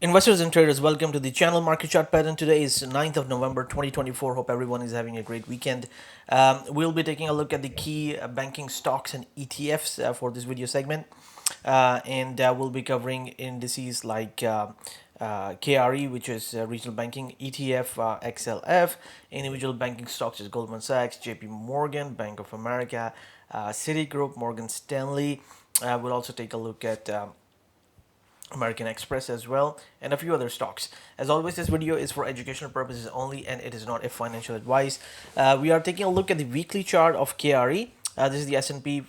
Investors and traders, welcome to the channel Market Chart Pattern. Today is 9th of November 2024. Hope everyone is having a great weekend. We'll be taking a look at the key banking stocks and ETFs for this video segment. And we'll be covering indices like KRE, which is regional banking, ETF, XLF, individual banking stocks is Goldman Sachs, JPMorgan, Bank of America, Citigroup, Morgan Stanley. We'll also take a look at American Express as well, and a few other stocks. As always, this video is for educational purposes only, and it is not a financial advice. We are taking a look at the weekly chart of KRE. This is the S&P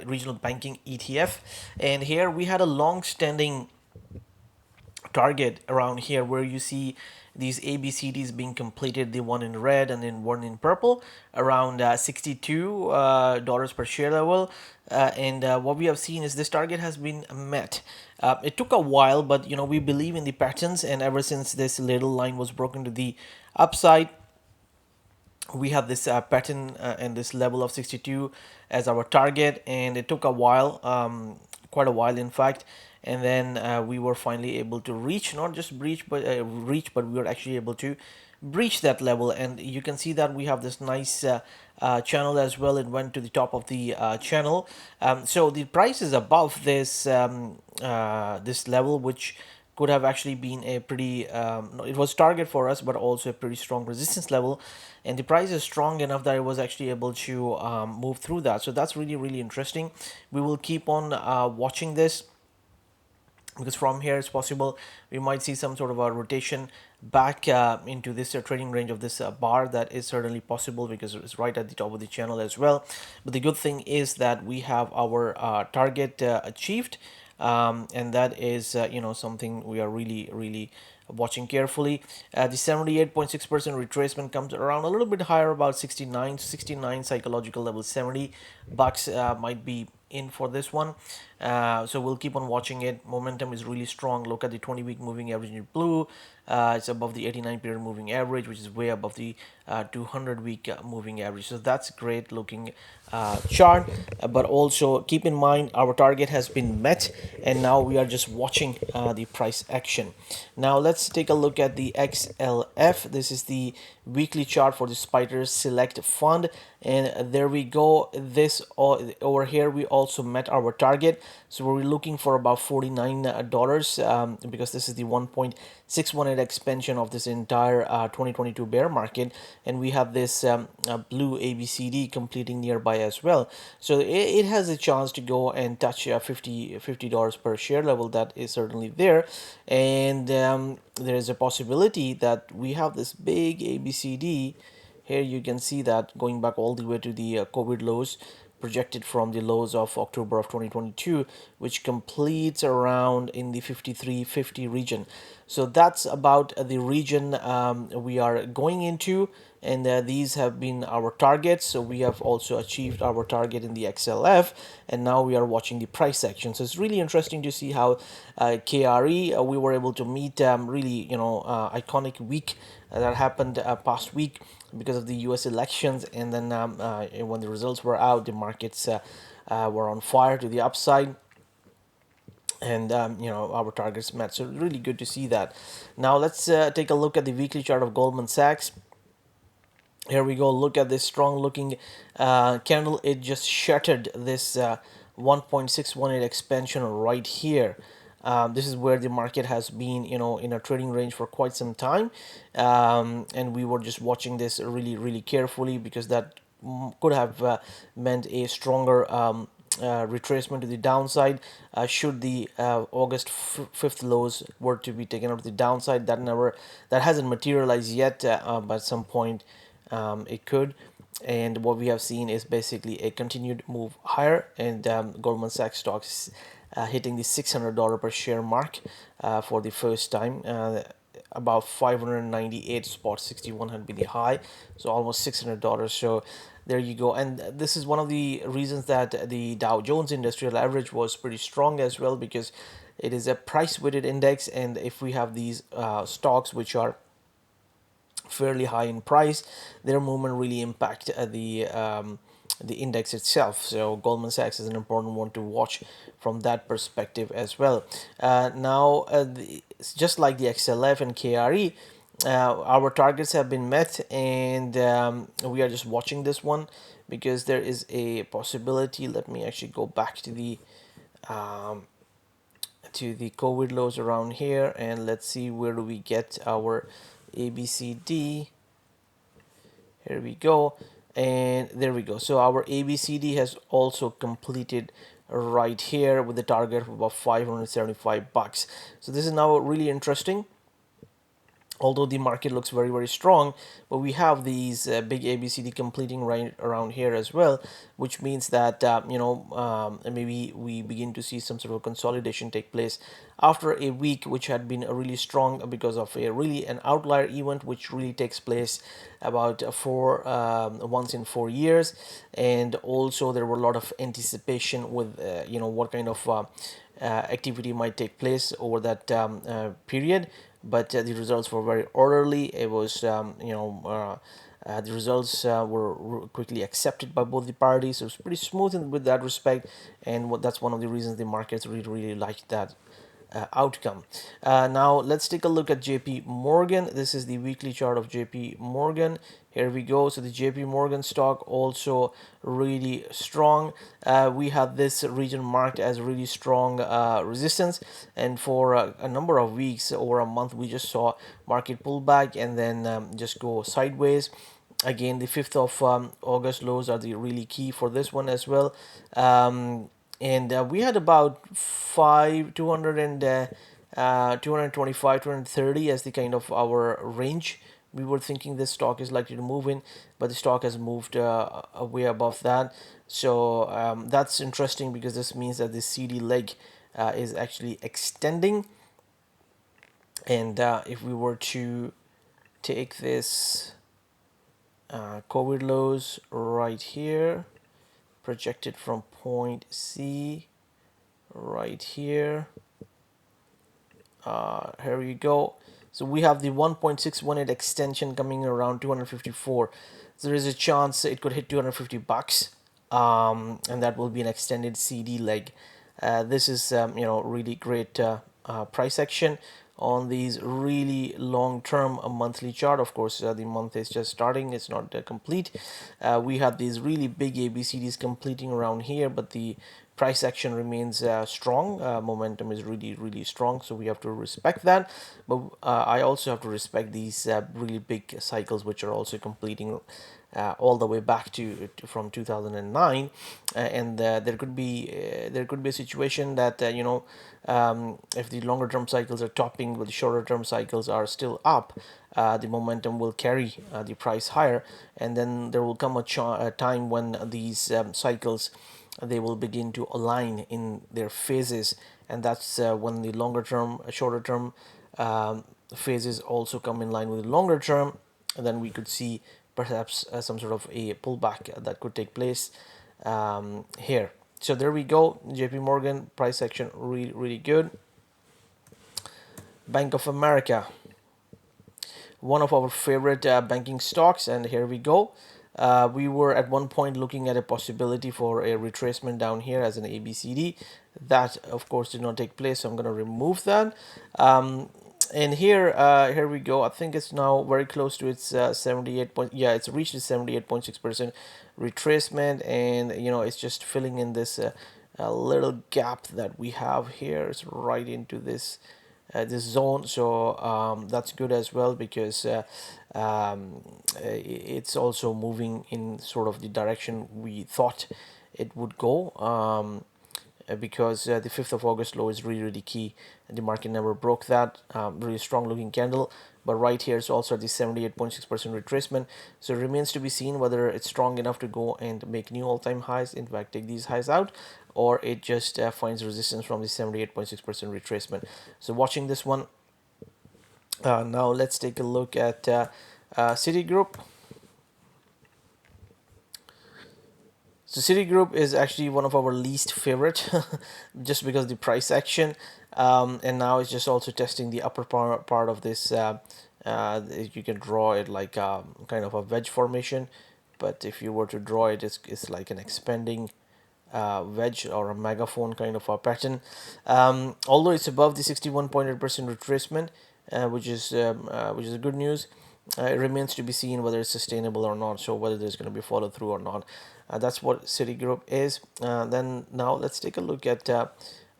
Regional Banking ETF, and here we had a long-standing target around here where you see these ABCDs being completed, the one in red and then one in purple, around $62 per share level. And what we have seen is this target has been met. It took a while, but we believe in the patterns, and ever since this little line was broken to the upside, we have this pattern and this level of 62 as our target, and it took a while, quite a while in fact, and then we were finally able to reach, not just reach, but we were actually able to breach that level. And you can see that we have this nice channel as well. It went to the top of the channel, so the price is above this this level, which could have actually been a pretty it was target for us, but also a pretty strong resistance level, and the price is strong enough that it was actually able to move through that. So that's really interesting. We will keep on watching this, because from here it's possible we might see some sort of a rotation back into this trading range of this bar. That is certainly possible because it's right at the top of the channel as well. But the good thing is that we have our target achieved, and that is something we are really watching carefully. The 78.6% retracement comes around a little bit higher, about 69 psychological level. $70 might be in for this one. So we'll keep on watching it. Momentum is really strong. Look at the 20-week moving average in blue. It's above the 89 period moving average, which is way above the 200-week moving average. So that's great looking chart. But also keep in mind our target has been met, and now we are just watching the price action. Now let's take a look at the XLF. This is the weekly chart for the Spider Select Fund, and there we go. This over here we also met our target, so we're looking for about $49, because this is the 1.618 expansion of this entire 2022 bear market, and we have this blue ABCD completing nearby as well. So it has a chance to go and touch $50 per share level. That is certainly there, and there is a possibility that we have this big ABCD. Here you can see that going back all the way to the COVID lows, projected from the lows of October of 2022, which completes around in the 53.50 region. So that's about the region we are going into, and these have been our targets. So we have also achieved our target in the XLF, and now we are watching the price action. So it's really interesting to see how KRE we were able to meet really iconic week that happened past week because of the US elections, and then when the results were out, the markets were on fire to the upside, and our targets met. So really good to see that. Now let's take a look at the weekly chart of Goldman Sachs. Here we go. Look at this strong looking candle. It just shattered this 1.618 expansion right here. This is where the market has been in a trading range for quite some time, and we were just watching this really carefully, because that could have meant a stronger retracement to the downside should the August 5th lows were to be taken out to the downside. That hasn't materialized yet, but at some point it could. And what we have seen is basically a continued move higher, and Goldman Sachs stocks hitting the $600 per share mark for the first time. About 598.61 had been the high, so almost $600. So there you go. And this is one of the reasons that the Dow Jones Industrial Average was pretty strong as well, because it is a price weighted index, and if we have these stocks which are fairly high in price, their movement really impact the index itself. So Goldman Sachs is an important one to watch from that perspective as well. Just like the XLF and KRE, our targets have been met, and we are just watching this one because there is a possibility. Let me actually go back um, to the COVID lows around here, and let's see where do we get our ABCD. Here we go, and there we go. So our ABCD has also completed right here with the target of about 575 bucks. So this is now really interesting, although the market looks very strong, but we have these big ABCD completing right around here as well, which means that maybe we begin to see some sort of consolidation take place after a week which had been really strong because of a really an outlier event which really takes place about once in 4 years. And also there were a lot of anticipation with what kind of activity might take place over that period, but the results were very orderly. It was the results were quickly accepted by both the parties. So it was pretty smooth with that respect, and that's one of the reasons the markets really liked that outcome. Now let's take a look at JP Morgan. This is the weekly chart of JP Morgan. Here we go. So the JP Morgan stock also really strong. We have this region marked as really strong resistance, and for a number of weeks, over a month, we just saw market pullback and then just go sideways. Again, the 5th of August lows are the really key for this one as well. And we had about 225, 230 as the kind of our range. We were thinking this stock is likely to move in, but the stock has moved way above that. So that's interesting because this means that the CD leg is actually extending. And if we were to take this COVID lows right here, projected from point C right here, here you go. So we have the 1.618 extension coming around 254. So there is a chance it could hit 250 bucks, and that will be an extended CD leg. This is really great price action on these really long-term monthly chart. Of course, the month is just starting; it's not complete. We have these really big ABCDs completing around here, but the price action remains strong. Momentum is really strong, so we have to respect that. But I also have to respect these really big cycles, which are also completing all the way back to from 2009, and there could be a situation that if the longer term cycles are topping but the shorter term cycles are still up, the momentum will carry the price higher, and then there will come a time when these cycles, they will begin to align in their phases, and that's when the shorter term phases also come in line with the longer term, and then we could see perhaps some sort of a pullback that could take place here. So there we go. JP Morgan price action really good. Bank of America, one of our favorite banking stocks, and here we go. We were at one point looking at a possibility for a retracement down here as an ABCD. That, of course, did not take place, so I'm going to remove that. And here we go. I think it's now very close to its 78 point. Yeah, it's reached its 78.6% retracement, and it's just filling in this little gap that we have here. It's right into this zone, so that's good as well because it's also moving in sort of the direction we thought it would go, because the 5th of August low is really key. The market never broke that. Really strong looking candle, but right here is also the 78.6% retracement, so it remains to be seen whether it's strong enough to go and make new all-time highs, in fact take these highs out, or it just finds resistance from the 78.6% retracement. So watching this one. Now let's take a look at Citigroup. So Citigroup is actually one of our least favorite just because of the price action, and now it's just also testing the upper part of this. You can draw it like kind of a wedge formation but if you were to draw it, it's like an expanding wedge or a megaphone kind of a pattern. Although it's above the 61.8% retracement, which is good news. It remains to be seen whether it's sustainable or not. So whether there's going to be follow through or not. That's what Citigroup is. Then now let's take a look at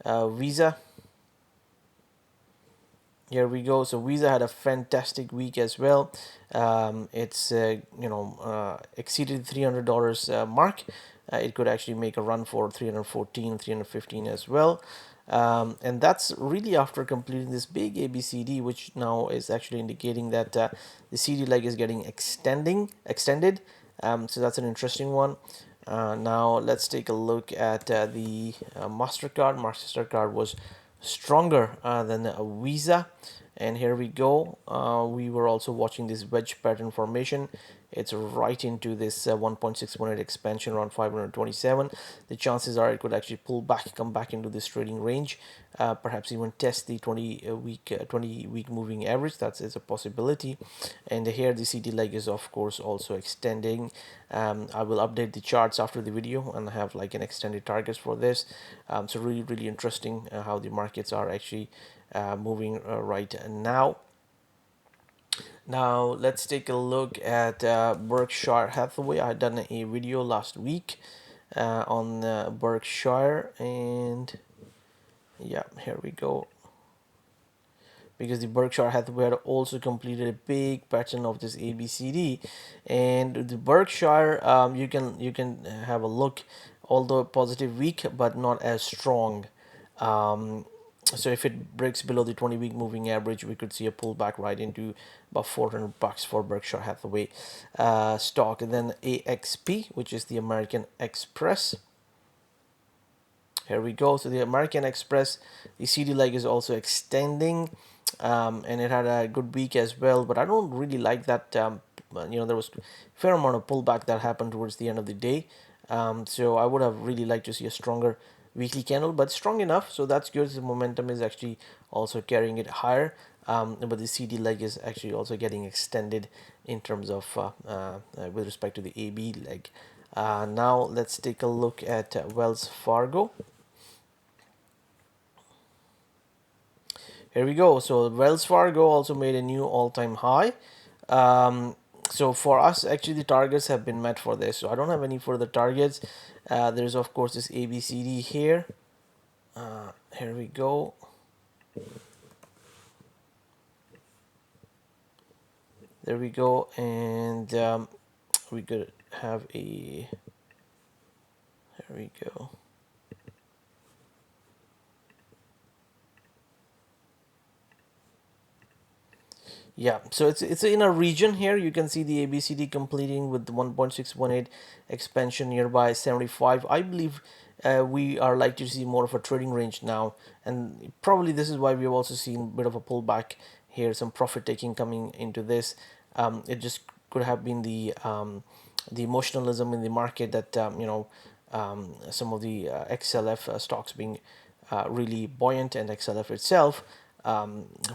Visa. Here we go. So Visa had a fantastic week as well. It's exceeded $300 mark. It could actually make a run for 314, 315 as well. And that's really after completing this big ABCD, which now is actually indicating that the CD leg is getting extended. So that's an interesting one. Now let's take a look at the MasterCard. MasterCard was stronger than Visa, and here we go. We were also watching this wedge pattern formation. It's right into this 1.618 expansion around 527. The chances are it could actually pull back, come back into this trading range, perhaps even test the 20-week moving average. That is a possibility. And here the CT leg is of course also extending. I will update the charts after the video and have like an extended targets for this. So really interesting how the markets are actually moving right now. Now let's take a look at Berkshire Hathaway. I had done a video last week on Berkshire, and yeah, here we go. Because the Berkshire Hathaway had also completed a big pattern of this ABCD, and the Berkshire you can have a look, although a positive week but not as strong. So if it breaks below the 20-week moving average, we could see a pullback right into about $400 for Berkshire Hathaway stock. And then AXP, which is the American Express. Here we go. So the American Express, the CD leg is also extending, and it had a good week as well. But I don't really like that. There was a fair amount of pullback that happened towards the end of the day. So I would have really liked to see a stronger weekly candle, but strong enough. So that's good. The momentum is actually also carrying it higher. But the CD leg is actually also getting extended in terms of with respect to the AB leg. Now let's take a look at Wells Fargo. Here we go. So Wells Fargo also made a new all-time high. So for us, actually, the targets have been met for this. So I don't have any further targets. There's of course this ABCD here. Here we go. There we go, and we could have a. There we go. Yeah, so it's in a region here. You can see the ABCD completing with 1.618 expansion nearby 75. I believe we are likely to see more of a trading range now, and probably this is why we have also seen a bit of a pullback here, some profit taking coming into this. It just could have been the emotionalism in the market that some of the XLF stocks being really buoyant, and XLF itself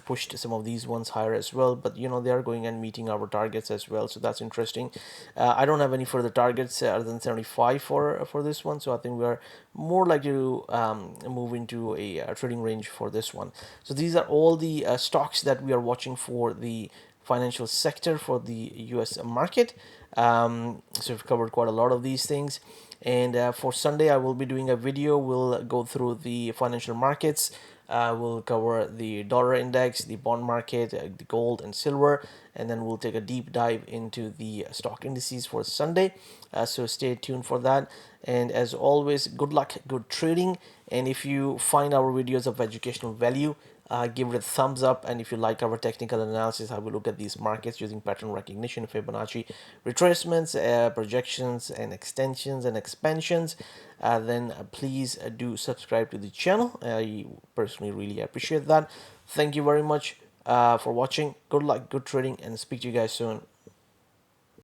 pushed some of these ones higher as well, but they are going and meeting our targets as well, so that's interesting. I don't have any further targets other than 75 for this one, so I think we are more likely to move into a trading range for this one. So these are all the stocks that we are watching for the financial sector for the US market. So we've covered quite a lot of these things, and for Sunday I will be doing a video. We'll go through the financial markets. We'll cover the dollar index, the bond market, the gold and silver, and then we'll take a deep dive into the stock indices for Sunday. So stay tuned for that. And as always, good luck, good trading. And if you find our videos of educational value, give it a thumbs up. And if you like our technical analysis, how we look at these markets using pattern recognition, Fibonacci retracements, projections and extensions and expansions, then please do subscribe to the channel. I personally really appreciate that. Thank you very much for watching. Good luck, good trading, and speak to you guys soon.